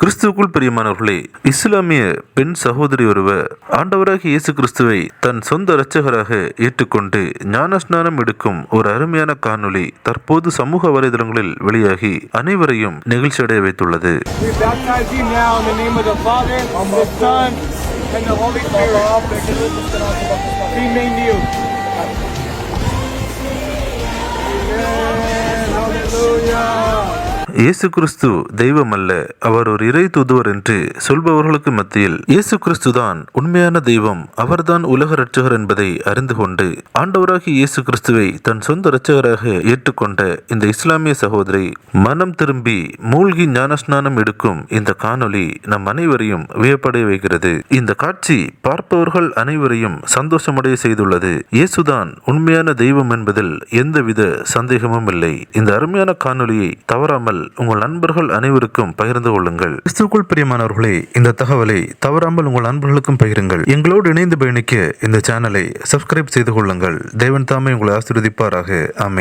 கிறிஸ்துவுக்குள் பிரியமானவர்களே, இஸ்லாமிய பெண் சகோதரி ஒருவர் ஆண்டவராகிய இயேசு கிறிஸ்துவை தன் சொந்த இரட்சகராக ஏற்றுக்கொண்டு ஞானஸ்நானம் எடுக்கும் ஒரு அருமையான காணொளி தற்போது சமூக வலைதளங்களில் வெளியாகி அனைவரையும் நெகிழ்ச்சி அடைய வைத்துள்ளது. இயேசு கிறிஸ்து தெய்வம் அல்ல, அவர் ஒரு இறை தூதுவர் என்று சொல்பவர்களுக்கு மத்தியில் இயேசு கிறிஸ்து தான் உண்மையான தெய்வம், அவர்தான் உலக இரட்சகர் என்பதை அறிந்து கொண்டு ஆண்டவராகிய இயேசு கிறிஸ்துவை தன் சொந்த இரட்சகராக ஏற்றுக்கொண்ட இந்த இஸ்லாமிய சகோதரி மனம் திரும்பி மூழ்கி ஞானஸ்நானம் எடுக்கும் இந்த காணொளி நம் அனைவரையும் வியப்படைய வைக்கிறது. இந்த காட்சி பார்ப்பவர்கள் அனைவரையும் சந்தோஷமடைய செய்துள்ளது. இயேசுதான் உண்மையான தெய்வம் என்பதில் எந்தவித சந்தேகமும் இல்லை. இந்த அருமையான காணொளியை தவறாமல் உங்கள் நண்பர்கள் அனைவருக்கும் பகிர்ந்து கொள்ளுங்கள். கிறிஸ்துவுக்குள் பிரியமானவர்களே, இந்த தகவலை தவறாமல் உங்கள் நண்பர்களுக்கும் பகிருங்கள். எங்களோடு இணைந்து பயணிக்க இந்த சேனலை சப்ஸ்கிரைப் செய்து கொள்ளுங்கள். தேவன் தாமே உங்களை ஆசீர்வதிப்பாராக. ஆமென்.